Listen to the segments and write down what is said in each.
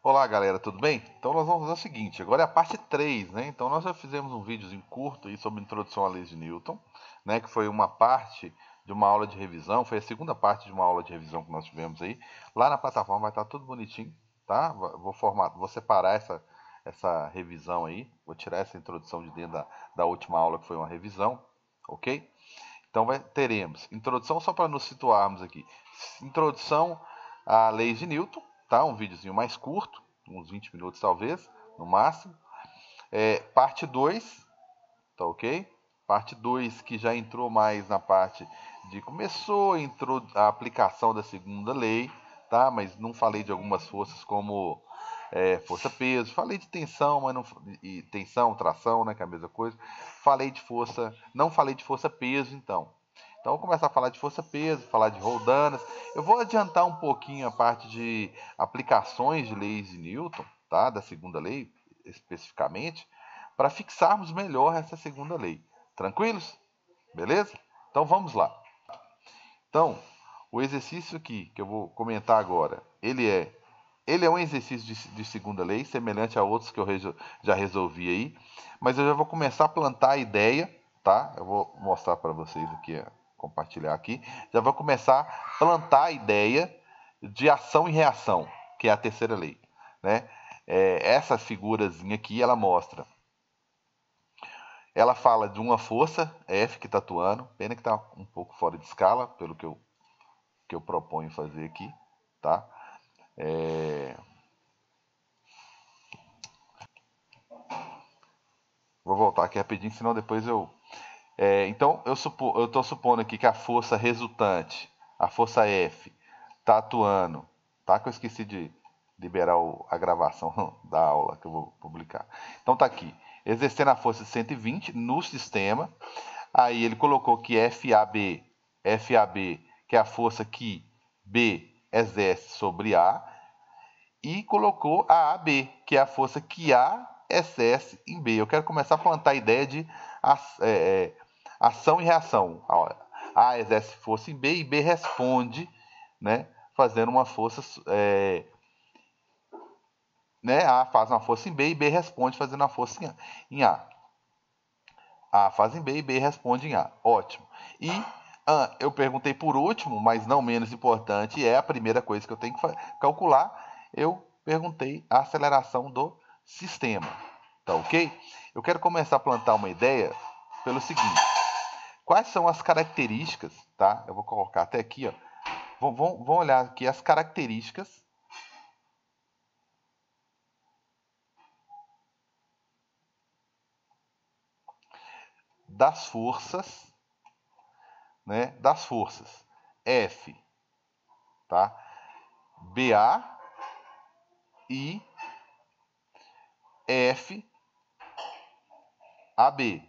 Olá, galera, tudo bem? Então nós vamos fazer o seguinte, agora é a parte 3, né? Então nós já fizemos um videozinho curto aí sobre introdução à lei de Newton, né? Que foi uma parte de uma aula de revisão, foi a segunda parte de uma aula de revisão que nós tivemos aí. Lá na plataforma vai estar tudo bonitinho, tá? Vou separar essa revisão aí, vou tirar essa introdução de dentro da última aula que foi uma revisão, ok? Então teremos introdução, só para nos situarmos aqui, introdução à lei de Newton, tá? Um videozinho mais curto, uns 20 minutos talvez, no máximo. Parte 2, tá ok? Parte 2 que já entrou mais na parte de entrou a aplicação da segunda lei, tá? Mas não falei de algumas forças como força-peso, falei de tensão, mas não e tensão, tração, né, que é a mesma coisa. Falei de força, não falei de força-peso, então. Então, vou começar a falar de força-peso, falar de roldanas. Eu vou adiantar um pouquinho a parte de aplicações de leis de Newton, tá? Da segunda lei, especificamente, para fixarmos melhor essa segunda lei. Tranquilos? Beleza? Então, vamos lá. Então, o exercício aqui que eu vou comentar agora, ele é um exercício de segunda lei, semelhante a outros que eu já resolvi aí, mas eu já vou começar a plantar a ideia, tá? Eu vou mostrar para vocês aqui, compartilhar aqui. Já vou começar a plantar a ideia de ação e reação, que é a terceira lei, né? Essa figurazinha aqui, ela fala de uma força F que está atuando, pena que está um pouco fora de escala, pelo que eu proponho fazer aqui, tá? Vou voltar aqui rapidinho, senão depois eu. Então, eu estou supondo aqui que a força resultante, a força F, está atuando. Tá? Que eu esqueci de liberar a gravação da aula que eu vou publicar. Então, tá aqui. Exercendo a força de 120 no sistema. Aí ele colocou que FAB, que é a força que B exerce sobre A, e colocou a AB, que é a força que A exerce em B. Eu quero começar a plantar a ideia de ação e reação. A exerce força em B e B responde, né, fazendo uma força. Né, A faz uma força em B e B responde fazendo uma força em A. A faz em B e B responde em A. Ótimo. E eu perguntei por último, mas não menos importante, é a primeira coisa que eu tenho que calcular. Eu perguntei a aceleração do sistema. Tá ok? Eu quero começar a plantar uma ideia pelo seguinte. Quais são as características, tá? Eu vou colocar até aqui, ó. Vamos olhar aqui as características das forças, né? Das forças F, tá? BA e FAB,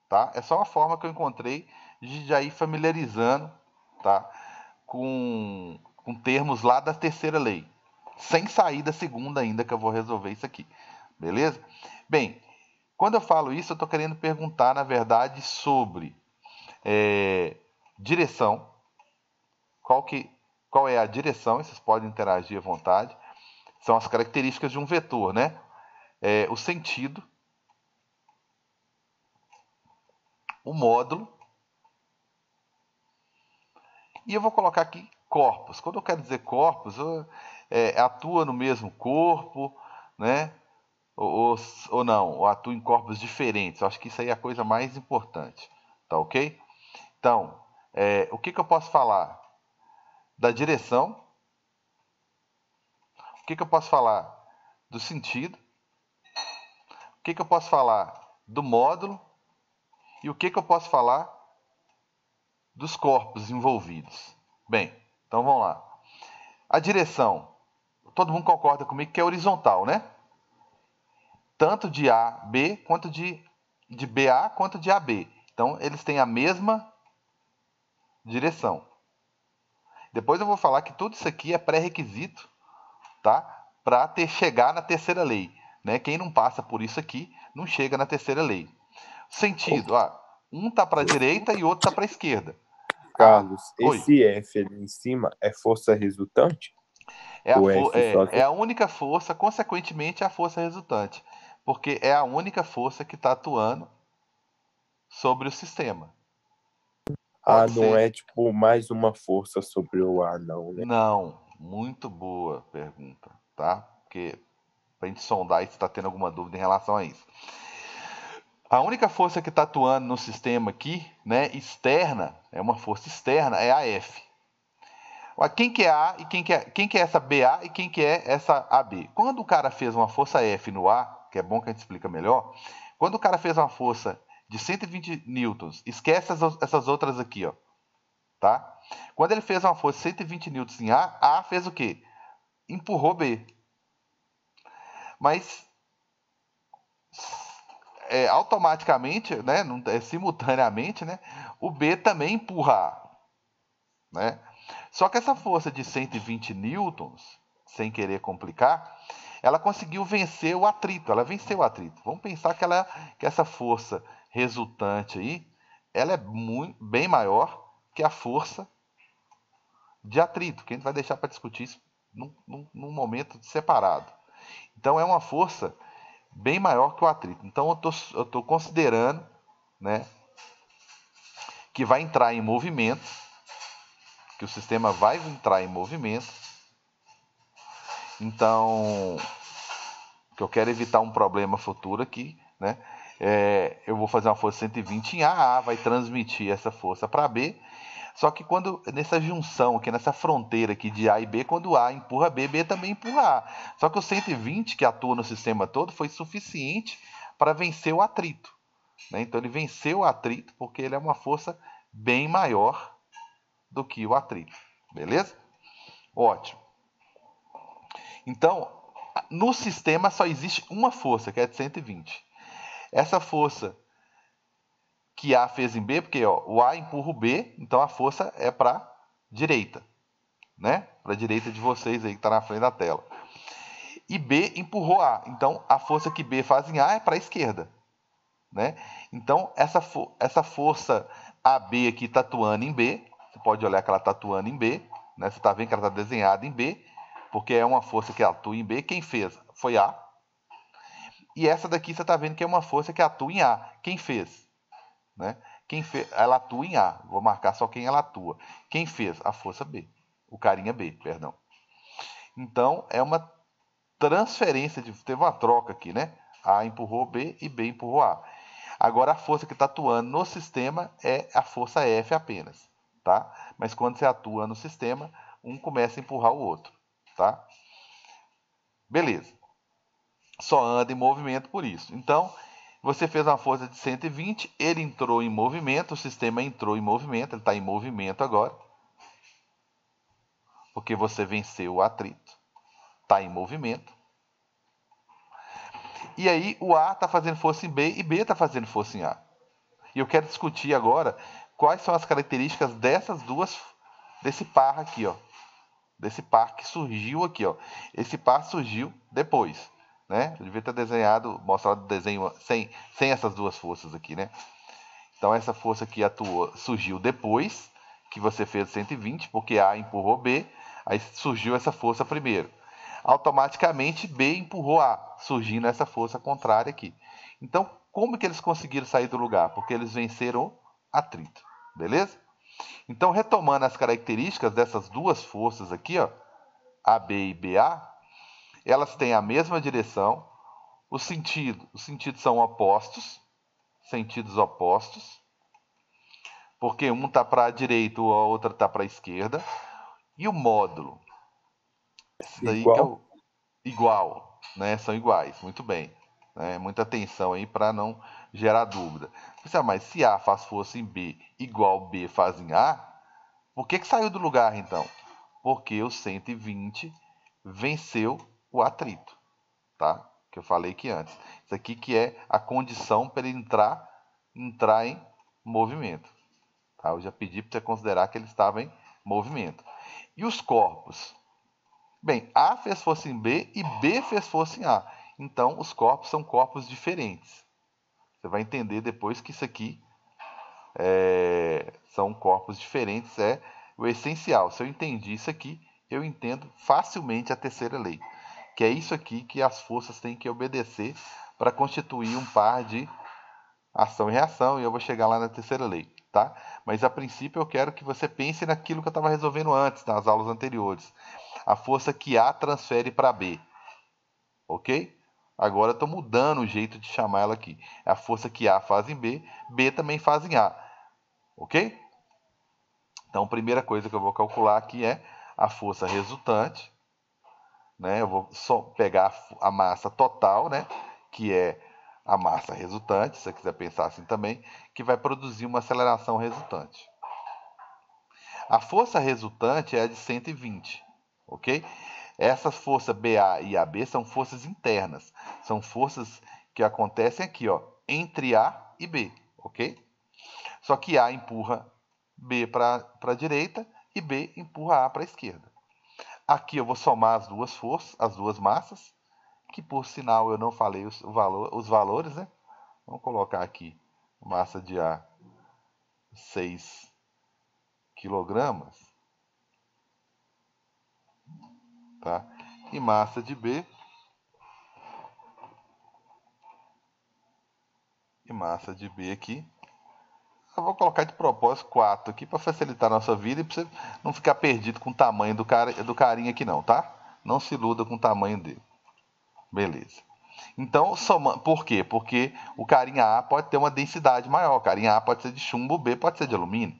tá? É só uma forma que eu encontrei de já ir familiarizando, tá? Com termos lá da terceira lei, sem sair da segunda ainda que eu vou resolver isso aqui, beleza? Bem, quando eu falo isso, eu estou querendo perguntar, na verdade, sobre direção, qual é a direção, vocês podem interagir à vontade, são as características de um vetor, né? O sentido, o módulo, e eu vou colocar aqui corpos. Quando eu quero dizer corpos, atua no mesmo corpo, né? Ou não, ou atua em corpos diferentes. Eu acho que isso aí é a coisa mais importante, tá ok? Então, o que eu posso falar da direção? O que eu posso falar do sentido? O que eu posso falar do módulo? E o que eu posso falar dos corpos envolvidos? Bem, então vamos lá. A direção, todo mundo concorda comigo que é horizontal, né? Tanto de AB quanto de BA quanto de AB. Então, eles têm a mesma direção. Depois eu vou falar que tudo isso aqui é pré-requisito, tá? Para chegar na terceira lei. Né? Quem não passa por isso aqui não chega na terceira lei. Sentido, um tá para a direita e outro tá para a esquerda. Carlos, Oi. esse F ali em cima é força resultante? O F só É a única força, consequentemente, é a força resultante. Porque é a única força que está atuando sobre o sistema. A Pode não ser. é tipo mais uma força sobre o A, não, né? Não. Muito boa pergunta, tá? Porque pra gente sondar se está tendo alguma dúvida em relação a isso. A única força que está atuando no sistema aqui, né, externa, é uma força externa, é a F. Quem que é A e quem que é essa BA e quem que é essa AB? Quando o cara fez uma força F no A, que é bom que a gente explica melhor, quando o cara fez uma força de 120 newtons, esquece essas outras aqui, ó, tá? Quando ele fez uma força de 120 newtons em A fez o quê? Empurrou B. Mas automaticamente, né, simultaneamente, né, o B também empurra A, né? Só que essa força de 120 newtons, sem querer complicar, ela conseguiu vencer o atrito. Ela venceu o atrito. Vamos pensar que essa força resultante aí, ela é bem maior que a força de atrito, que a gente vai deixar para discutir isso num momento separado. Então é uma força bem maior que o atrito. Então eu estou considerando, né, que vai entrar em movimento, que o sistema vai entrar em movimento. Então, que eu quero evitar um problema futuro aqui, né? Eu vou fazer uma força 120 em A vai transmitir essa força para B. Só que quando nessa junção aqui, nessa fronteira aqui de A e B, quando A empurra B, B também empurra A. Só que o 120 que atua no sistema todo foi suficiente para vencer o atrito, né? Então ele venceu o atrito porque ele é uma força bem maior do que o atrito, beleza? Ótimo. Então, no sistema só existe uma força, que é de 120. Essa força que A fez em B, porque ó, o A empurra o B, então a força é para direita, né? Para a direita de vocês aí que está na frente da tela. E B empurrou A, então a força que B faz em A é para a esquerda, né? Então essa força AB aqui está atuando em B, você pode olhar que ela está atuando em B, né? Você está vendo que ela está desenhada em B, porque é uma força que atua em B. Quem fez foi A. E essa daqui você está vendo que é uma força que atua em A. Quem fez? Né? Quem fez? Ela atua em A. Vou marcar só quem ela atua. Quem fez? A força B. O carinha B, perdão. Então, é uma transferência, teve uma troca aqui, né? A empurrou B e B empurrou A. Agora, a força que está atuando no sistema é a força F apenas, tá? Mas quando você atua no sistema, um começa a empurrar o outro, tá? Beleza. Só anda em movimento por isso. Então, você fez uma força de 120, ele entrou em movimento, o sistema entrou em movimento, ele está em movimento agora, porque você venceu o atrito, está em movimento. E aí o A está fazendo força em B e B está fazendo força em A. E eu quero discutir agora quais são as características desse par aqui, ó. Desse par que surgiu aqui, ó. Esse par surgiu depois, né? Eu devia ter desenhado, mostrado o desenho sem essas duas forças aqui, né? Então essa força que surgiu depois que você fez 120, porque A empurrou B, aí surgiu essa força primeiro. Automaticamente B empurrou A, surgindo essa força contrária aqui. Então, como que eles conseguiram sair do lugar? Porque eles venceram o atrito, beleza? Então, retomando as características dessas duas forças aqui, ó, AB e BA, elas têm a mesma direção, os sentidos são opostos, sentidos opostos, porque um está para a direita, a outra está para a esquerda. E o módulo? Esse daí que é Igual? o igual, né? São iguais, muito bem. Né? Muita atenção aí para não gerar dúvida. Mas se A faz força em B igual B faz em A, por que saiu do lugar então? Porque o 120 venceu o atrito, tá? Que eu falei aqui antes. Isso aqui que é a condição para ele entrar em movimento. Tá? Eu já pedi para você considerar que ele estava em movimento. E os corpos? Bem, A fez força em B e B fez força em A. Então, os corpos são corpos diferentes. Você vai entender depois que isso aqui são corpos diferentes, é o essencial. Se eu entendi isso aqui, eu entendo facilmente a terceira lei, que é isso aqui que as forças têm que obedecer para constituir um par de ação e reação, e eu vou chegar lá na terceira lei, tá? Mas a princípio eu quero que você pense naquilo que eu estava resolvendo antes, nas aulas anteriores. A força que A transfere para B, ok? Agora eu estou mudando o jeito de chamar ela aqui. É a força que A faz em B, B também faz em A, ok? Então a primeira coisa que eu vou calcular aqui é a força resultante, né? Eu vou só pegar a massa total, né? Que é a massa resultante, se você quiser pensar assim também, que vai produzir uma aceleração resultante. A força resultante é a de 120, ok? Essas forças BA e AB são forças internas, são forças que acontecem aqui, ó, entre A e B, ok? Só que A empurra B para a direita e B empurra A para a esquerda. Aqui eu vou somar as duas forças, as duas massas, que por sinal eu não falei os valores, né? Vamos colocar aqui massa de A 6 quilogramas, tá? E massa de B aqui, eu vou colocar de propósito 4 aqui para facilitar a nossa vida e para você não ficar perdido com o tamanho do carinha aqui não, tá? Não se iluda com o tamanho dele. Beleza. Então, por quê? Porque o carinha A pode ter uma densidade maior. O carinha A pode ser de chumbo, o B pode ser de alumínio.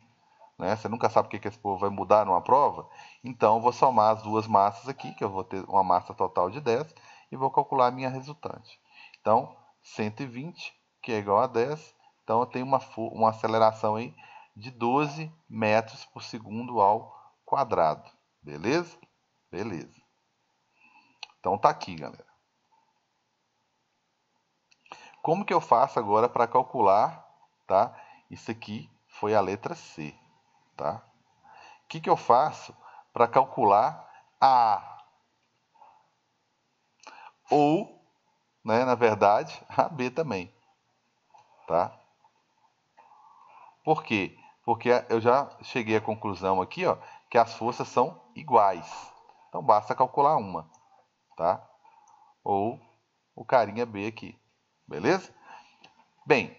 Né? Você nunca sabe o que esse povo vai mudar numa prova. Então, eu vou somar as duas massas aqui, que eu vou ter uma massa total de 10, e vou calcular a minha resultante. Então, 120, que é igual a 10. Então, eu tenho uma aceleração aí de 12 metros por segundo ao quadrado. Beleza? Beleza. Então, tá aqui, galera. Como que eu faço agora para calcular, tá? Isso aqui foi a letra C, tá? O que eu faço para calcular a A? Ou, né, na verdade, a B também, tá? Por quê? Porque eu já cheguei à conclusão aqui, ó, que as forças são iguais. Então basta calcular uma, tá? Ou o carinha B aqui, beleza? Bem,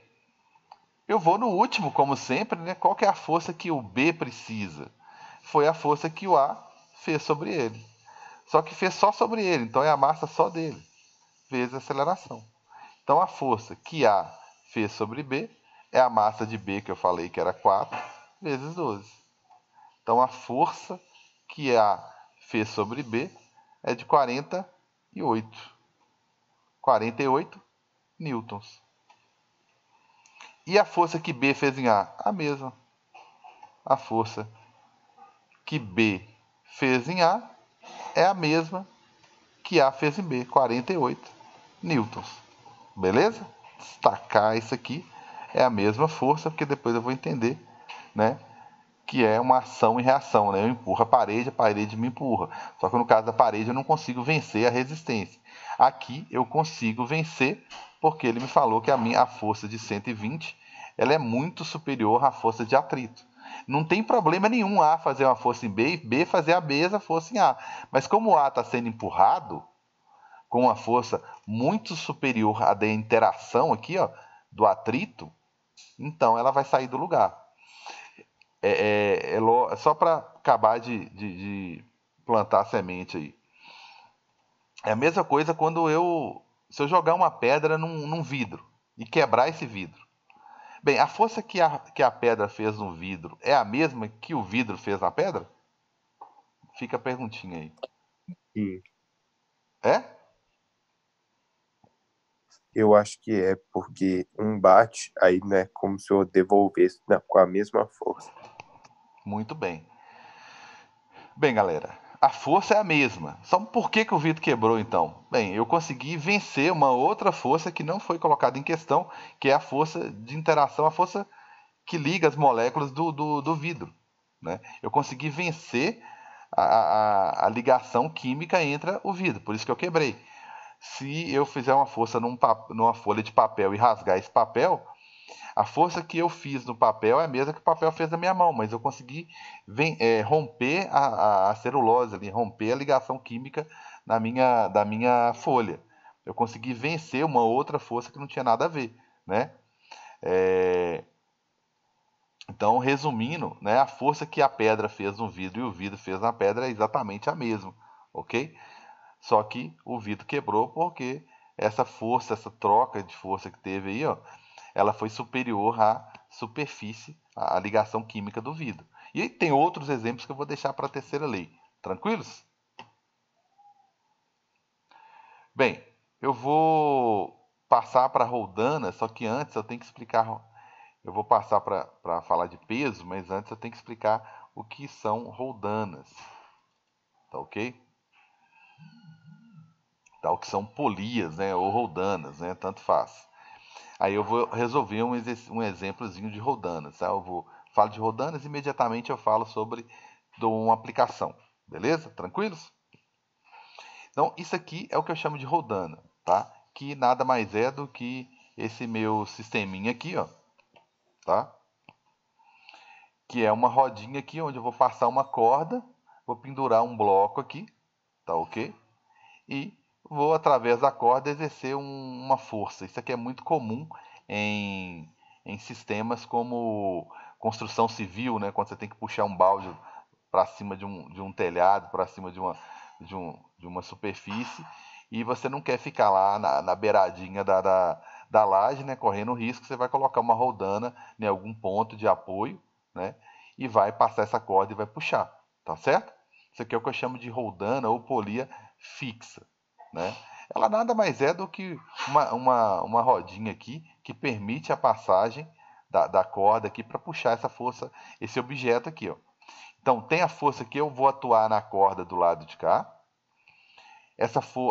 eu vou no último, como sempre, né? Qual que é a força que o B precisa? Foi a força que o A fez sobre ele. Só que fez só sobre ele, então é a massa só dele, vezes a aceleração. Então a força que A fez sobre B é a massa de B, que eu falei que era 4, vezes 12. Então a força que A fez sobre B é de 48. 48 newtons. E a força que B fez em A? A mesma. A força que B fez em A é a mesma que A fez em B, 48 newtons. Beleza? Destacar isso aqui é a mesma força, porque depois eu vou entender, né, que é uma ação e reação, né? Eu empurro a parede me empurra. Só que no caso da parede eu não consigo vencer a resistência. Aqui eu consigo vencer porque ele me falou que a força de 120 ela é muito superior à força de atrito. Não tem problema nenhum A fazer uma força em B e B fazer a mesma força em A. Mas como o A está sendo empurrado com uma força muito superior à da interação aqui, ó, do atrito, então ela vai sair do lugar. Só para acabar de plantar a semente aí. É a mesma coisa quando se eu jogar uma pedra num vidro e quebrar esse vidro. Bem, a força que a pedra fez no vidro é a mesma que o vidro fez na pedra? Fica a perguntinha aí. E É? eu acho que é porque um bate, aí não é como se eu devolvesse com a mesma força. Muito bem. Bem, galera, a força é a mesma. Só por que o vidro quebrou então? Bem, eu consegui vencer uma outra força que não foi colocada em questão, que é a força de interação, a força que liga as moléculas do vidro. Né? Eu consegui vencer a ligação química entre o vidro, por isso que eu quebrei. Se eu fizer uma força numa folha de papel e rasgar esse papel, A força que eu fiz no papel é a mesma que o papel fez na minha mão, mas eu consegui romper a celulose ali, romper a ligação química da minha folha. Eu consegui vencer uma outra força que não tinha nada a ver, né? Então, resumindo, né, a força que a pedra fez no vidro e o vidro fez na pedra é exatamente a mesma, ok? Só que o vidro quebrou porque essa força, essa troca de força que teve aí, ó, ela foi superior à superfície, à ligação química do vidro. E aí tem outros exemplos que eu vou deixar para a terceira lei. Tranquilos? Bem, eu vou passar para a roldana, só que antes eu tenho que explicar. Eu vou passar para falar de peso, mas antes eu tenho que explicar o que são roldanas. Tá ok? Tá, o que são polias, né? Ou roldanas, né? Tanto faz. Aí eu vou resolver um exemplozinho de roldanas, tá? Falo de roldanas e imediatamente eu falo sobre uma aplicação. Beleza? Tranquilos? Então, isso aqui é o que eu chamo de roldana, tá? Que nada mais é do que esse meu sisteminha aqui, ó, tá? Que é uma rodinha aqui onde eu vou passar uma corda, vou pendurar um bloco aqui, tá ok? E vou, através da corda, exercer uma força. Isso aqui é muito comum em sistemas como construção civil, né? Quando você tem que puxar um balde para cima de um telhado, para cima de uma superfície, e você não quer ficar lá na beiradinha da laje, né? Correndo risco, você vai colocar uma roldana em algum ponto de apoio, né? E vai passar essa corda e vai puxar, tá certo? Isso aqui é o que eu chamo de roldana ou polia fixa, né? Ela nada mais é do que uma rodinha aqui que permite a passagem da corda aqui para puxar essa força, esse objeto aqui, ó. Então tem a força que eu vou atuar na corda do lado de cá.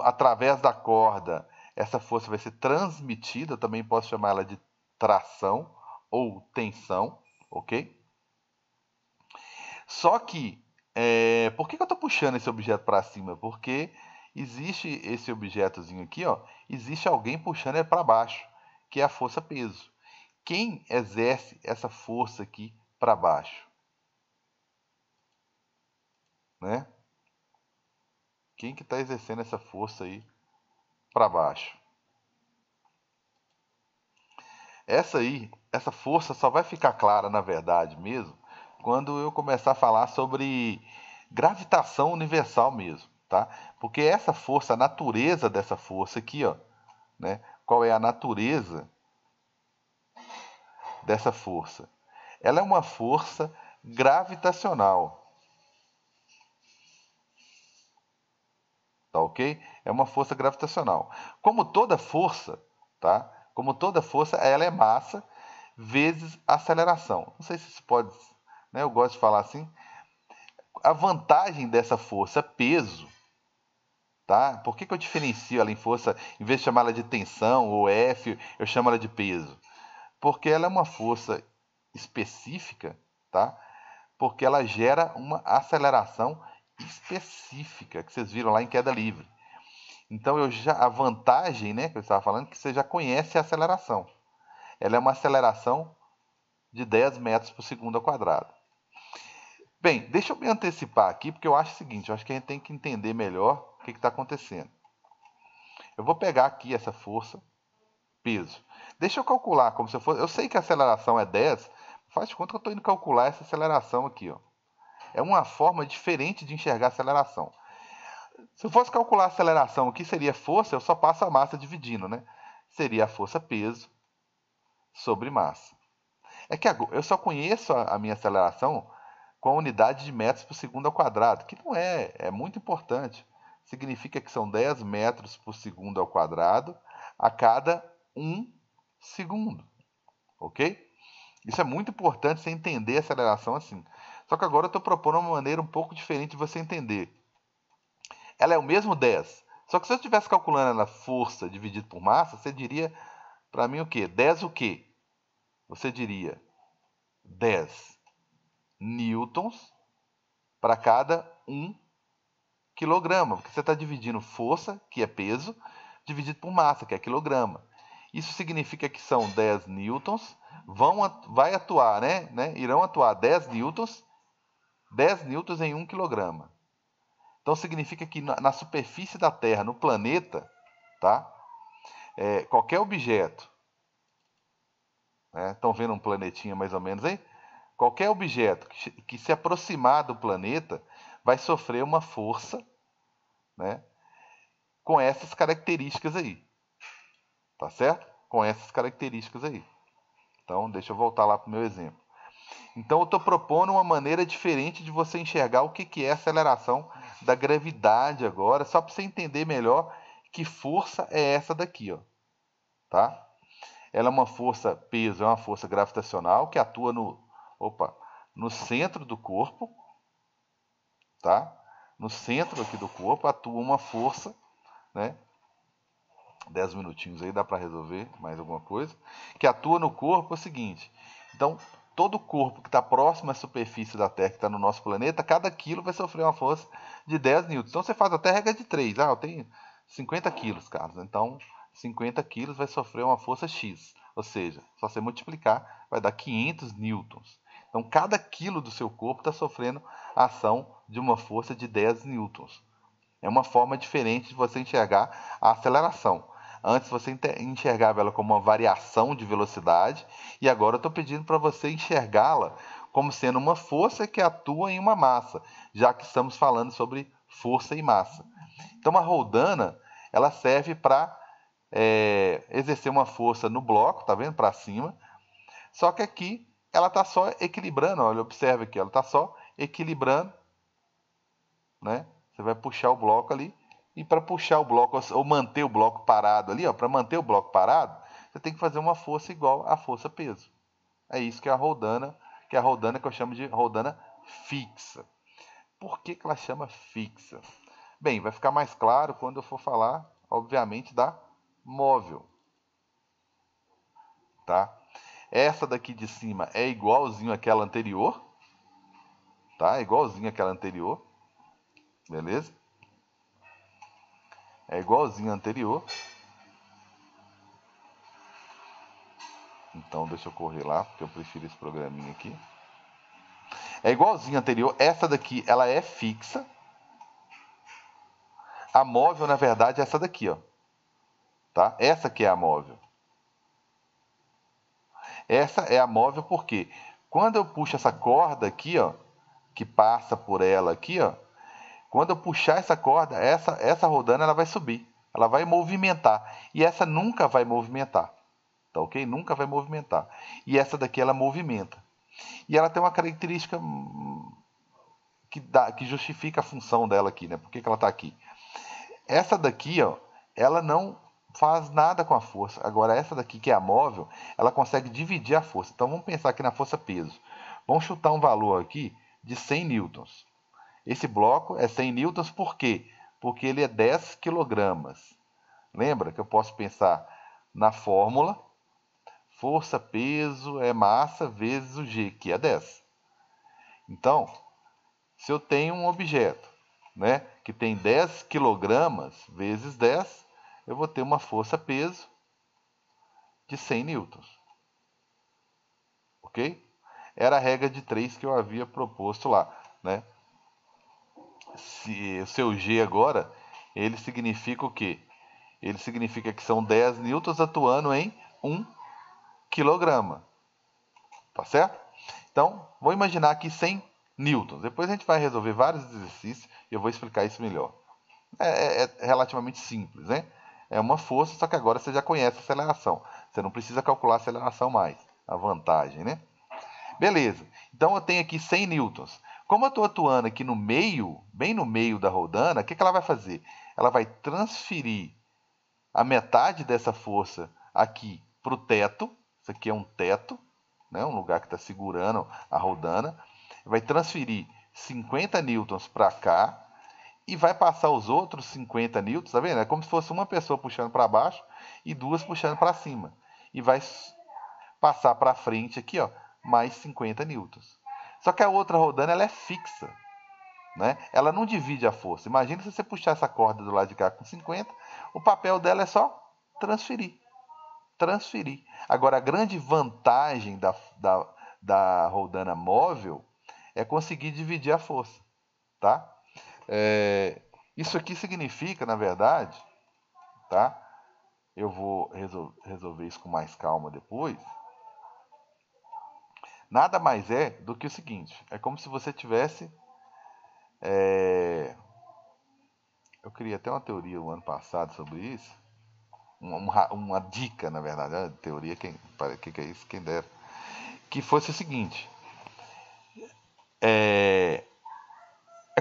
Através da corda, essa força vai ser transmitida, eu também posso chamar ela de tração ou tensão, ok? Só que, por que eu estou puxando esse objeto para cima? Porque existe esse objetozinho aqui, ó, existe alguém puxando ele para baixo, que é a força peso. Quem exerce essa força aqui para baixo? Né? Quem que está exercendo essa força aí para baixo? Essa força só vai ficar clara, na verdade mesmo, quando eu começar a falar sobre gravitação universal mesmo, tá? Porque essa força, a natureza dessa força aqui, ó, né? Qual é a natureza dessa força? Ela é uma força gravitacional, tá ok? É uma força gravitacional. Como toda força, tá? Como toda força, ela é massa vezes aceleração. Não sei se isso pode, né? Eu gosto de falar assim. A vantagem dessa força, peso, tá? Por que eu diferencio ela em força, em vez de chamar ela de tensão ou F, eu chamo ela de peso? Porque ela é uma força específica, tá? Porque ela gera uma aceleração específica, que vocês viram lá em queda livre. Então a vantagem, né, que eu estava falando, é que você já conhece a aceleração. Ela é uma aceleração de 10 metros por segundo ao quadrado. Bem, deixa eu me antecipar aqui, porque eu acho o seguinte, eu acho que a gente tem que entender melhor o que está acontecendo. Eu vou pegar aqui essa força, peso. Deixa eu calcular como se eu fosse... Eu sei que a aceleração é 10, faz de conta que eu estou indo calcular essa aceleração aqui, ó. É uma forma diferente de enxergar a aceleração. Se eu fosse calcular a aceleração aqui, seria força, eu só passo a massa dividindo, né? Seria a força peso sobre massa. É que eu só conheço a minha aceleração com a unidade de metros por segundo ao quadrado, que não é muito importante. Significa que são 10 metros por segundo ao quadrado a cada 1 segundo, ok? Isso é muito importante você entender a aceleração assim. Só que agora eu estou propondo uma maneira um pouco diferente de você entender. Ela é o mesmo 10, só que se eu estivesse calculando a força dividido por massa, você diria para mim o quê? 10 o quê? Você diria 10 newtons para cada 1 quilograma, porque você está dividindo força, que é peso, dividido por massa, que é quilograma. Isso significa que são 10 newtons vai atuar, irão atuar 10 newtons em 1 quilograma. Então significa que na superfície da Terra, no planeta, tá? Qualquer objeto, estão vendo um planetinha mais ou menos aí? Qualquer objeto que se aproximar do planeta vai sofrer uma força, né, com essas características aí. Tá certo? Com essas características aí. Então, deixa eu voltar lá para o meu exemplo. Então, eu estou propondo uma maneira diferente de você enxergar o que é a aceleração da gravidade agora, só para você entender melhor que força é essa daqui, ó. Tá? Ela é uma força, peso, é uma força gravitacional que atua no centro do corpo, tá? No centro aqui do corpo atua uma força, né? 10 minutinhos aí, dá para resolver mais alguma coisa, que atua no corpo é o seguinte. Então, todo corpo que está próximo à superfície da Terra, que está no nosso planeta, cada quilo vai sofrer uma força de 10 newtons. Então, você faz até regra de 3. Eu tenho 50 quilos, Carlos. Então, 50 quilos vai sofrer uma força X. Ou seja, só você multiplicar, vai dar 500 newtons. Então, cada quilo do seu corpo está sofrendo a ação de uma força de 10 newtons. É uma forma diferente de você enxergar a aceleração. Antes você enxergava ela como uma variação de velocidade, e agora eu estou pedindo para você enxergá-la como sendo uma força que atua em uma massa, já que estamos falando sobre força e massa. Então a roldana, ela serve para exercer uma força no bloco, tá vendo? Para cima. Só que aqui ela está só equilibrando, olha, observe aqui, ela está só equilibrando, né? Você vai puxar o bloco ali, e para puxar o bloco, ou manter o bloco parado ali, para manter o bloco parado, você tem que fazer uma força igual à força peso. É isso que é a roldana, que eu chamo de roldana fixa. Por que ela chama fixa? Bem, vai ficar mais claro quando eu for falar, obviamente, da móvel. Tá? Essa daqui de cima é igualzinho àquela anterior. Tá? Igualzinho àquela anterior. Beleza? É igualzinho ao anterior. Então deixa eu correr lá, porque eu prefiro esse programinha aqui. É igualzinho ao anterior. Essa daqui, ela é fixa. A móvel, na verdade, é essa daqui, ó. Tá? Essa aqui é a móvel. Essa é a móvel porque quando eu puxo essa corda aqui, ó, que passa por ela aqui, ó, quando eu puxar essa corda, essa rodando, ela vai subir. Ela vai movimentar. E essa nunca vai movimentar. Tá ok? Nunca vai movimentar. E essa daqui, ela movimenta. E ela tem uma característica que justifica a função dela aqui, né? Por que ela está aqui? Essa daqui, ó, ela não faz nada com a força. Agora, essa daqui, que é a móvel, ela consegue dividir a força. Então, vamos pensar aqui na força-peso. Vamos chutar um valor aqui de 100 newtons. Esse bloco é 100 newtons por quê? Porque ele é 10 quilogramas. Lembra que eu posso pensar na fórmula força, peso é massa vezes o G, que é 10. Então, se eu tenho um objeto, né, que tem 10 quilogramas vezes 10, eu vou ter uma força-peso de 100 newtons. Ok? Era a regra de 3 que eu havia proposto lá, né? O seu G agora, ele significa o quê? Ele significa que são 10 newtons atuando em 1 quilograma. Tá certo? Então, vou imaginar aqui 100 newtons. Depois a gente vai resolver vários exercícios e eu vou explicar isso melhor. É relativamente simples, né? É uma força, só que agora você já conhece a aceleração. Você não precisa calcular a aceleração mais. A vantagem, né? Beleza. Então eu tenho aqui 100 newtons. Como eu estou atuando aqui no meio, bem no meio da rodana, o que ela vai fazer? Ela vai transferir a metade dessa força aqui para o teto. Isso aqui é um teto, né? Um lugar que está segurando a rodana. Vai transferir 50 newtons para cá e vai passar os outros 50 newtons, tá vendo? É como se fosse uma pessoa puxando para baixo e duas puxando para cima. E vai passar para frente aqui, ó, mais 50 newtons. Só que a outra rodando, ela é fixa, né? Ela não divide a força. Imagina se você puxar essa corda do lado de cá com 50, o papel dela é só transferir. transferir. Agora, a grande vantagem da roldana móvel é conseguir dividir a força, tá? Isso aqui significa, na verdade, tá? Eu vou resolver isso com mais calma depois. Nada mais é do que o seguinte, é como se você tivesse... Eu criei até uma teoria no ano passado sobre isso, uma dica, na verdade, a teoria, que é isso, quem dera, que fosse o seguinte, é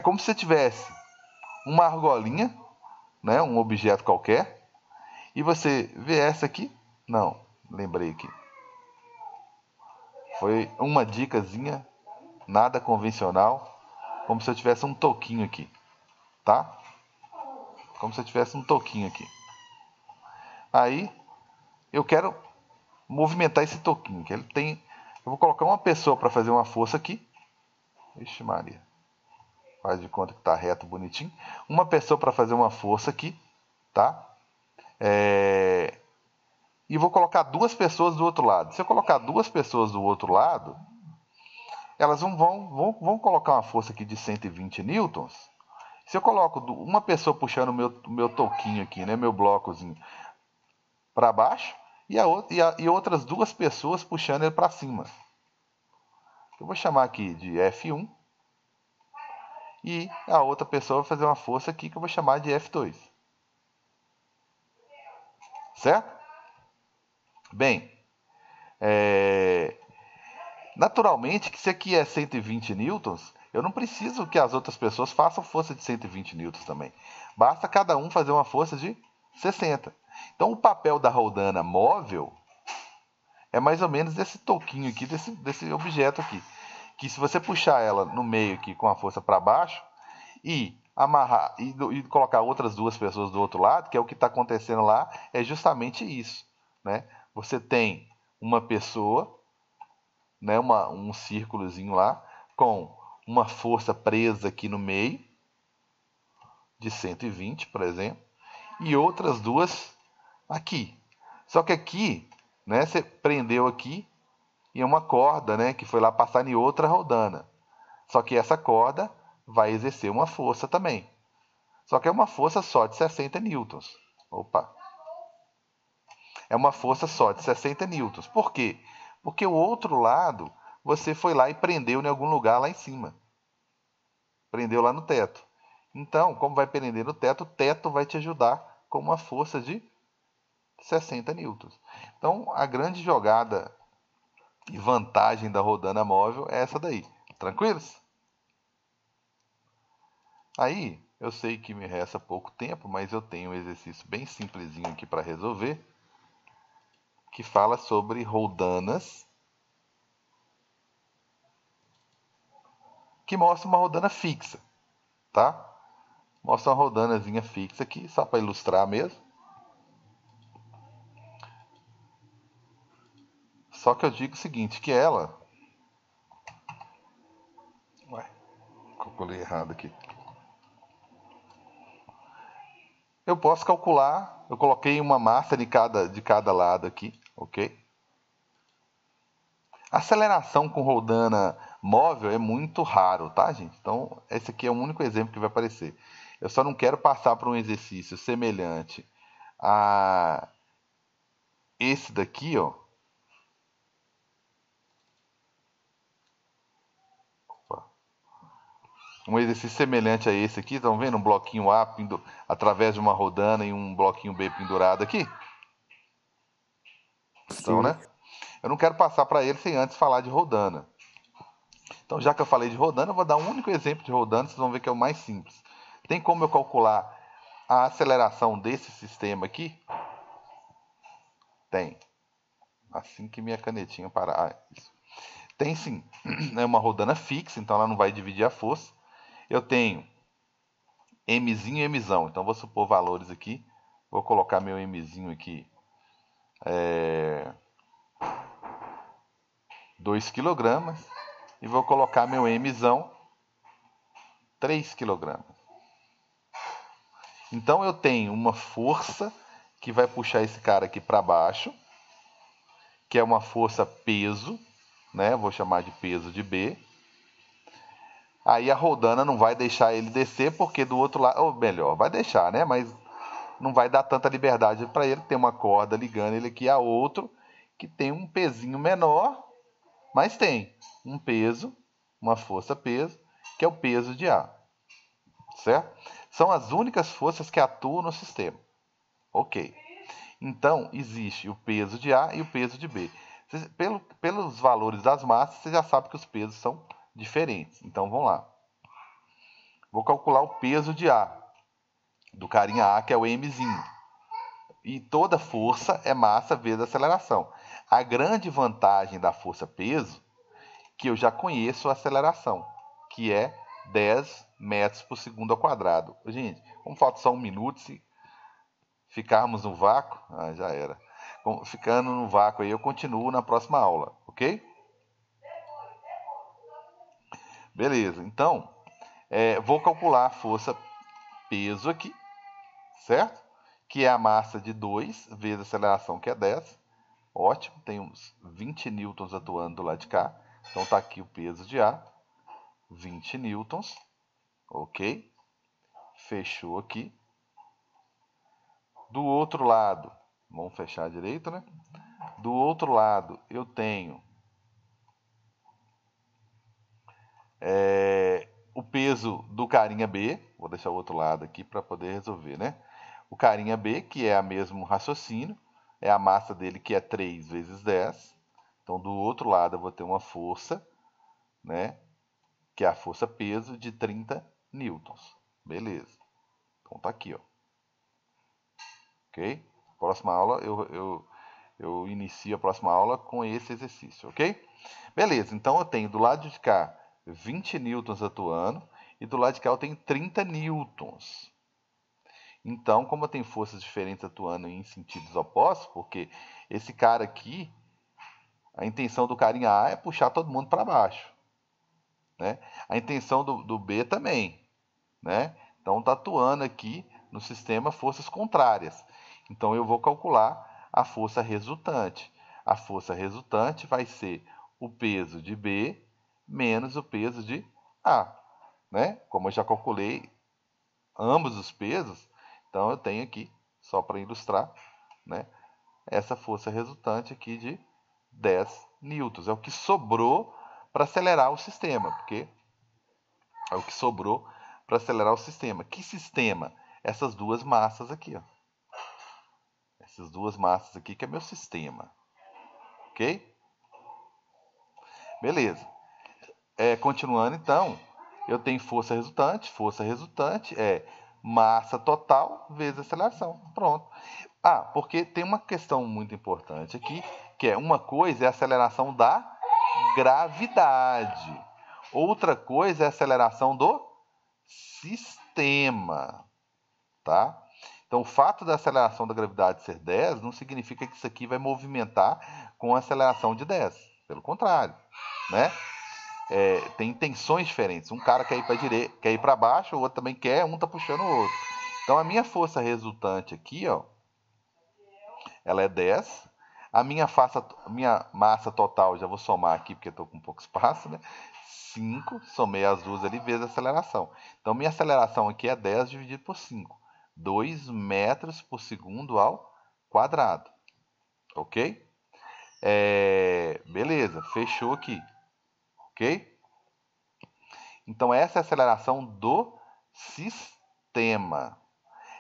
como se você tivesse uma argolinha, né, um objeto qualquer, e você vê essa aqui, não, lembrei aqui, foi uma dicasinha, nada convencional, como se eu tivesse um toquinho aqui, tá? Como se eu tivesse um toquinho aqui. Aí, eu quero movimentar esse toquinho, que ele tem... Eu vou colocar uma pessoa para fazer uma força aqui. Ixi Maria. Faz de conta que tá reto, bonitinho. Uma pessoa para fazer uma força aqui, tá? E vou colocar duas pessoas do outro lado. Se eu colocar duas pessoas do outro lado, elas vão colocar uma força aqui de 120 newtons. Se eu coloco uma pessoa puxando o meu toquinho aqui, né, meu blocozinho, para baixo, e outras duas pessoas puxando ele para cima. Eu vou chamar aqui de F1. E a outra pessoa vai fazer uma força aqui que eu vou chamar de F2. Certo? Bem, naturalmente que se aqui é 120 newtons, eu não preciso que as outras pessoas façam força de 120 newtons também. Basta cada um fazer uma força de 60. Então o papel da roldana móvel é mais ou menos desse toquinho aqui, desse objeto aqui. Que se você puxar ela no meio aqui com a força para baixo e amarrar e colocar outras duas pessoas do outro lado, que é o que está acontecendo lá, é justamente isso, né? Você tem uma pessoa, né, um círculozinho lá, com uma força presa aqui no meio, de 120, por exemplo, e outras duas aqui. Só que aqui, né, você prendeu aqui e uma corda, né, que foi lá passar em outra roldana. Só que essa corda vai exercer uma força também. Só que é uma força só de 60 newtons. Opa! É uma força só de 60 newtons. Por quê? Porque o outro lado, você foi lá e prendeu em algum lugar lá em cima. Prendeu lá no teto. Então, como vai prender no teto, o teto vai te ajudar com uma força de 60 newtons. Então, a grande jogada e vantagem da roldana móvel é essa daí. Tranquilos? Aí, eu sei que me resta pouco tempo, mas eu tenho um exercício bem simplesinho aqui para resolver, que fala sobre roldanas, que mostra uma roldana fixa, tá? Mostra uma roldanazinha fixa aqui, só para ilustrar mesmo. Só que eu digo o seguinte, que ela... Ué, calculei errado aqui. Eu posso calcular, eu coloquei uma massa de cada lado aqui, ok? Aceleração com roldana móvel é muito raro, tá, gente? Então, esse aqui é o único exemplo que vai aparecer. Eu só não quero passar por um exercício semelhante a esse daqui, ó. Um exercício semelhante a esse aqui, estão vendo? Um bloquinho A através de uma roldana e um bloquinho B pendurado aqui? Então, né? Eu não quero passar para ele sem antes falar de roldana. Então, já que eu falei de roldana, eu vou dar um único exemplo de roldana, vocês vão ver que é o mais simples. Tem como eu calcular a aceleração desse sistema aqui? Tem. Assim que minha canetinha parar. Isso. Tem sim. É uma roldana fixa, então ela não vai dividir a força. Eu tenho Mzinho e Mzão. Então, vou supor valores aqui. Vou colocar meu Mzinho aqui. 2 kg. E vou colocar meu Mzão 3 kg. Então eu tenho uma força que vai puxar esse cara aqui para baixo, que é uma força peso, né? Vou chamar de peso de B. Aí a roldana não vai deixar ele descer, porque do outro lado, ou melhor, vai deixar, né? Mas não vai dar tanta liberdade para ele. Tem uma corda ligando ele aqui a outro, que tem um pezinho menor, mas tem um peso, uma força peso, que é o peso de A. Certo? São as únicas forças que atuam no sistema. Ok. Então, existe o peso de A e o peso de B. Pelos valores das massas, você já sabe que os pesos são diferentes. Então, vamos lá. Vou calcular o peso de A, do carinha A, que é o Mzinho. E toda força é massa vezes aceleração. A grande vantagem da força peso, que eu já conheço a aceleração, que é 10 metros por segundo ao quadrado. Gente, como falta só um minuto, se ficarmos no vácuo, já era. Ficando no vácuo aí, eu continuo na próxima aula, ok? Beleza, então, vou calcular a força peso aqui, certo? Que é a massa de 2 vezes a aceleração, que é 10. Ótimo, tem uns 20 newtons atuando do lado de cá. Então está aqui o peso de A, 20 newtons, ok? Fechou aqui. Do outro lado, vamos fechar direito, né? Do outro lado, eu tenho o peso do carinha B. Vou deixar o outro lado aqui para poder resolver, né? O carinha B, que é o mesmo raciocínio, é a massa dele que é 3 vezes 10. Então, do outro lado, eu vou ter uma força, né? Que é a força peso de 30 newtons. Beleza. Então, tá aqui, ó. Ok? Próxima aula, eu inicio a próxima aula com esse exercício, ok? Beleza, então eu tenho do lado de cá 20 newtons atuando e do lado de cá eu tenho 30 newtons. Então, como eu tenho forças diferentes atuando em sentidos opostos, porque esse cara aqui, a intenção do carinha A é puxar todo mundo para baixo, né? A intenção do B também, né? Então, está atuando aqui no sistema forças contrárias. Então, eu vou calcular a força resultante. A força resultante vai ser o peso de B menos o peso de A, né? Como eu já calculei ambos os pesos, então eu tenho aqui, só para ilustrar, né? Essa força resultante aqui de 10 newtons. É o que sobrou para acelerar o sistema, porque é o que sobrou para acelerar o sistema. Que sistema? Essas duas massas aqui, ó. Essas duas massas aqui que é meu sistema. Ok? Beleza. Continuando então, eu tenho força resultante. Força resultante é massa total vezes aceleração. Pronto. Porque tem uma questão muito importante aqui, que é uma coisa é a aceleração da gravidade. Outra coisa é a aceleração do sistema, tá? Então, o fato da aceleração da gravidade ser 10 não significa que isso aqui vai movimentar com a aceleração de 10. Pelo contrário, né? Tem tensões diferentes. Um cara quer ir para direita, quer ir para baixo, o outro também quer, um tá puxando o outro. Então, a minha força resultante aqui, ó, ela é 10. A minha massa total, já vou somar aqui, porque estou com pouco espaço, né? 5, somei as duas ali, vezes a aceleração. Então, minha aceleração aqui é 10 dividido por 5. 2 metros por segundo ao quadrado. Ok? Beleza, fechou aqui. Ok? Então, essa é a aceleração do sistema.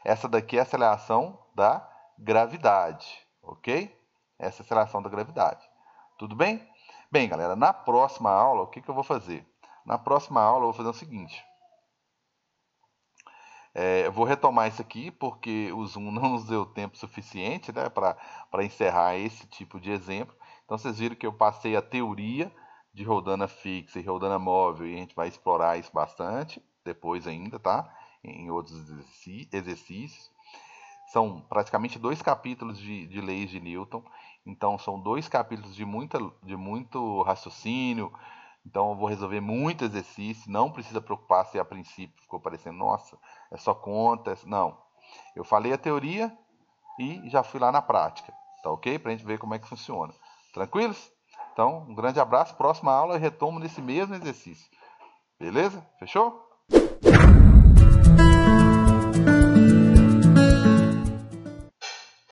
Essa daqui é a aceleração da gravidade. Ok? Essa é a aceleração da gravidade. Tudo bem? Bem, galera, na próxima aula, o que eu vou fazer? Na próxima aula, eu vou fazer o seguinte. Eu vou retomar isso aqui, porque o Zoom não nos deu tempo suficiente, né, para encerrar esse tipo de exemplo. Então, vocês viram que eu passei a teoria de roldana fixa e roldana móvel, e a gente vai explorar isso bastante depois ainda, tá? Em outros exercícios. São praticamente 2 capítulos de leis de Newton. Então, são 2 capítulos de muito raciocínio. Então, eu vou resolver muito exercício. Não precisa preocupar se a princípio ficou parecendo, nossa, é só conta. Não. Eu falei a teoria e já fui lá na prática. Tá ok? Pra gente ver como é que funciona. Tranquilos? Então, um grande abraço. Próxima aula eu retomo nesse mesmo exercício. Beleza? Fechou?